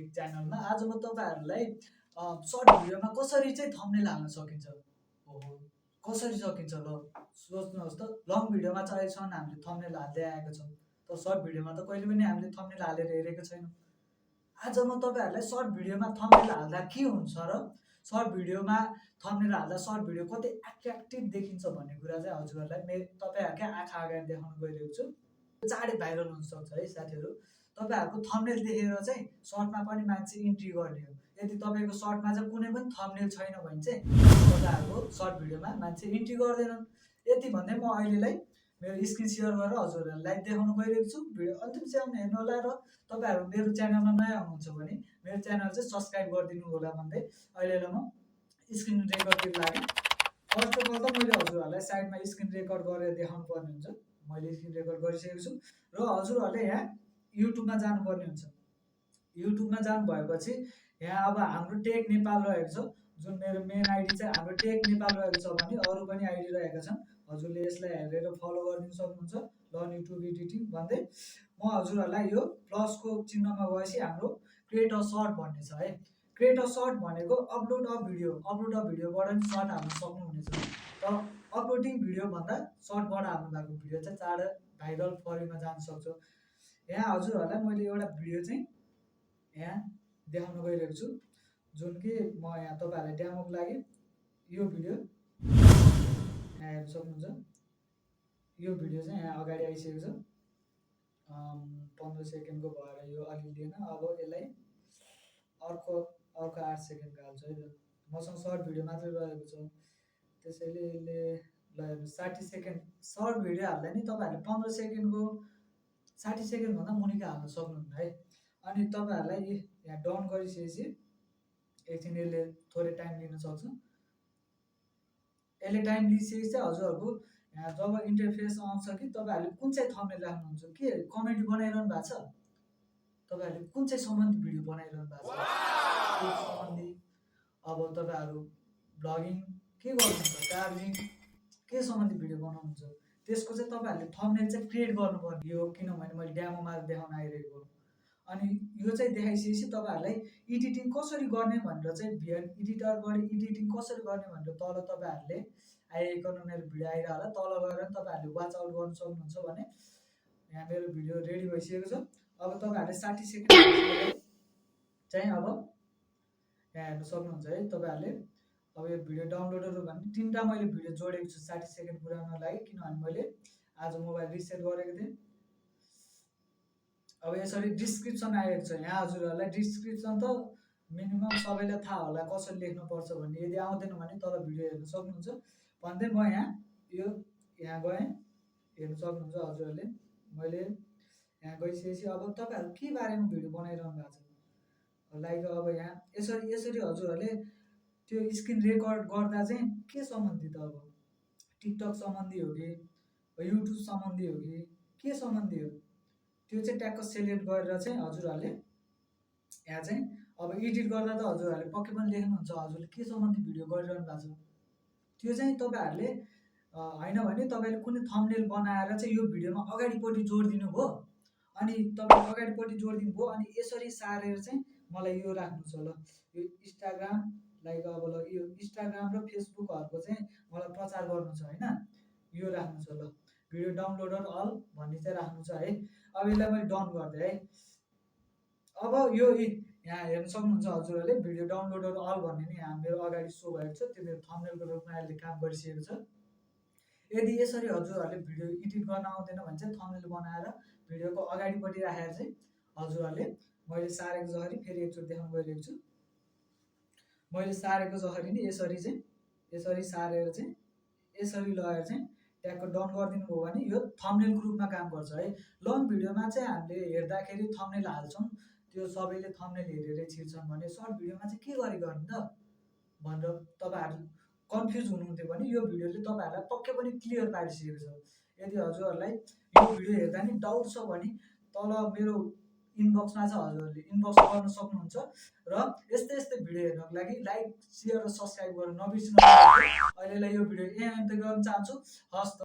Take च्यानलमा। आज म तपाईहरुलाई सर्ट भिडियोमा कसरी चाहिँ थम्बनेल हाल्न सकिन्छ, ओहो कसरी सकिन्छ ल सोच्नुहोस् त। लङ भिडियोमा चाहिँ अहिलेसम्म हामीले थम्बनेल हाल्दै आएको छौँ, तर सर्ट भिडियोमा त कहिले पनि हामीले थम्बनेल हालेर हेरेको छैनौँ। आज म तपाईहरुलाई सर्ट भिडियोमा थम्बनेल हाल्दा के हुन्छ र सर्ट भिडियोमा थम्बनेल हाल्दा सर्ट भिडियो कति एट्र्याक्टिभ देखिन्छ भन्ने कुरा चाहिँ हजुरहरुलाई तपाईहरुकै आँखा अगाडि देखाउन गइरहेको छु। चाँडै भाइरल हुन सक्छ है साथीहरु। तपाईहरुको थम्बनेल देखेर चाहिँ सर्टमा पनि मान्छे इन्ट्री गर्ने हो। यदि तपाईको सर्टमा चाहिँ कुनै पनि थम्बनेल छैन भने चाहिँ तपाईहरुको सर्ट भिडियोमा मान्छे इन्ट्री गर्दैनन्। यति भन्दै म अहिलेलाई मेरो स्क्रिन शेयर गरेर हजुरहरुलाई लाइभ देखाउन गइरहेको छु। भिडियो अन्तिमसम्म हेर्नु होला र तपाईहरु मेरो च्यानलमा नयाँ हुनुहुन्छ भने मेरो च्यानल चाहिँ सब्स्क्राइब गरिदिनु होला भन्दै अहिलेलाई म स्क्रिन रेकर्डतिर लागे। फर्स्ट अफ अल त मैले हजुरहरुलाई साइडमा स्क्रिन रेकर्ड गरेर देखाउनु पर्ने हुन्छ। मैले स्क्रिन रेकर्ड गरिसकेको छु र हजुरहरुले यहाँ युट्युबमा जानुपर्ने हुन्छ। युट्युबमा जानु भएपछि यहाँ अब हाम्रो टेक नेपाल रहेको छ, जुन मेरो मेन आइडी चाहिँ हाम्रो टेक नेपाल रहेको छ भने अरु पनि आइडी रहेका छन्। हजुरले यसलाई हेरेर फलो गरिदिन सक्नुहुन्छ। लर्न युट्युब एडिटिङ भन्दै म हजुरहरुलाई यो प्लसको चिन्हमा गएपछि हाम्रो क्रिएट अ सर्ट भन्ने छ है। क्रिएट अ सर्ट भनेको अपलोड अ भिडियोबाट नि सर्ट हाल्न सक्नुहुनेछ। तर अपलोडिङ भिडियो भन्दा सर्टबाट हाल्नु भएको भिडियो चाहिँ चाँडै भाइरल फरीमा जान सक्छ। यहाँ हजुरहरुलाई मैले एउटा भिडियो चाहिँ यहाँ देखाउन गइरहेको छु, जुन कि म यहाँ तपाईहरुलाई डेमोको लागि यो भिडियो यहाँ हेर्न सक्नुहुन्छ। यो भिडियो चाहिँ यहाँ अगाडि आइसकेको छ। 15 सेकेन्डको भएर यो अलि लिएन। अब यसलाई अर्को 8 सेकेन्डको हाल्छु है त। मसँग सर्ट भिडियो मात्रै रहेको छ, त्यसैले यसले ल 60 सेकेन्ड सर्ट भिडियो हाल्दा नि तपाईहरुले 15 सेकेन्डको 60 सेकेन्ड भन्दा मुनिको हाल्न सक्नुहुन्न है। अनि तपाईहरुलाई यहाँ डाउन गरिसकेपछि एकछिन यसले थोरै टाइम लिन सक्छ। यसले टाइम लिइसकेपछि चाहिँ हजुरहरुको यहाँ जब इन्टरफेस आउँछ कि तपाईहरुले कुन चाहिँ थम्बनेल राख्नुहुन्छ, के कमेडी बनाइरहनु भएको छ, तपाईहरुले कुन चाहिँ सम्बन्धी भिडियो बनाइरहनु भएको छ, के सम्बन्धी, अब तपाईहरु ब्लगिङ के गर्नुहुन्छ, ट्राभलिङ के सम्बन्धी भिडियो बनाउनुहुन्छ, त्यसको चाहिँ तपाईहरुले थम्बनेल चाहिँ क्रिएट गर्नुपर्ने हो। किनभने मैले डेमोमा देखाउन आइरहेको। अनि यो चाहिँ देखाइसकेपछि तपाईहरुलाई एडिटिङ कसरी गर्ने भनेर चाहिँ भिएन एडिटरबाट एडिटिङ कसरी गर्ने भनेर तल तपाईहरुले आइकन मेरो भिडियो आइरा होला, तल गएर तपाईहरुले वाच आउट गर्न सक्नुहुन्छ भने यहाँ मेरो भिडियो रेडी भइसकेको छ। अब तपाईहरुले 60 सेकेन्ड चाहिँ अब यहाँ हेर्न सक्नुहुन्छ है। तपाईहरुले अब यो भिडियो डाउनलोडरहरु भन्ने तीनटा मैले भिडियो जोडेको छु 60 सेकेन्ड पुराउन लागि, किनभने मैले आज मोबाइल रिसेट गरेको थिएँ। अब यसरी डिस्क्रिप्सन आएको छ। यहाँ हजुरहरुलाई डिस्क्रिप्सन त मिनिमम सबैलाई थाहा होला कसरी लेख्नु पर्छ भन्ने। यदि आउँदैन भने तल भिडियो हेर्न सक्नुहुन्छ भन्दै म यहाँ गएँ, हेर्न सक्नुहुन्छ हजुरहरुले। मैले यहाँ गइसकेपछि अब तपाईहरु के बारेमा भिडियो बनाइरहनु भएको छ, लाइक अब यहाँ यसरी हजुरहरुले त्यो स्क्रिन रेकर्ड गर्दा चाहिँ के सम्बन्धी त, अब टिकटक सम्बन्धी हो कि युट्युब सम्बन्धी हो कि के सम्बन्धी हो, त्यो चाहिँ ट्याक्क सेलेक्ट गरेर चाहिँ हजुरहरुले यहाँ चाहिँ अब एडिट गर्दा त हजुरहरुले पक्कै पनि लेख्नुहुन्छ हजुरले के सम्बन्धी भिडियो गरिरहनु भएको छ। त्यो चाहिँ तपाईहरुले हैन भने तपाईले कुनै थम्बनेल बनाएर चाहिँ यो भिडियोमा अगाडिपट्टि जोडिदिनु भयो। अनि तपाईले अगाडिपट्टि जोडिदिनु भयो अनि यसरी सारेर चाहिँ मलाई यो राख्नु छ ल, यो इन्स्टाग्राम लाइक अब ल यो इन्स्टाग्राम र फेसबुकहरुको चाहिँ मलाई प्रचार गर्नु छ हैन, यो राख्नु छ ल, भिडियो डाउनलोडर अल भन्ने चाहिँ राख्नु छ है। अब यसलाई मैले डन गर्दै है। अब यो यहाँ हेर्न सक्नुहुन्छ हजुरहरुले भिडियो डाउनलोडर अल भन्ने नि यहाँ मेरो अगाडि सो भएको छ। त्यो मेरो थम्बनेलको रूपमा अहिले काम गरिसकेको छ। यदि यसरी हजुरहरुले भिडियो एडिट गर्न आउँदैन भने चाहिँ थम्बनेल बनाएर भिडियोको अगाडिपट्टि राखेर चाहिँ हजुरहरुले मैले सारेको जसरी फेरि एकचोटि देखाउन गइरहेको छु। मैले सारेको जसरी नि यसरी सारेर चाहिँ यसरी लगाएर चाहिँ ट्यागको डन गरिदिनु भयो भने यो थम्बनेलको रूपमा काम गर्छ है। लङ भिडियोमा चाहिँ हामीले हेर्दाखेरि थम्बनेल हाल्छौँ, त्यो सबैले थम्बनेल हेरेर छिर्छन् भने सर्ट भिडियोमा चाहिँ के गरी गर्ने त भनेर तपाईहरु कन्फ्युज हुनुहुन्थ्यो भने यो भिडियोले तपाईहरुलाई पक्कै पनि क्लियर पारिसकेको छ। यदि हजुरहरुलाई यो भिडियो हेर्दा नि डाउट छ भने तल मेरो इनबक्समा छ, हजुरहरुले इनबक्स गर्न सक्नुहुन्छ। र यस्तै भिडियो हेर्नको लागि लाइक, शेयर र सब्स्क्राइब गर्न नबिर्सिनुहोस्। अहिलेलाई यो भिडियो यहाँ अन्त्य गर्न चाहन्छु। हस्।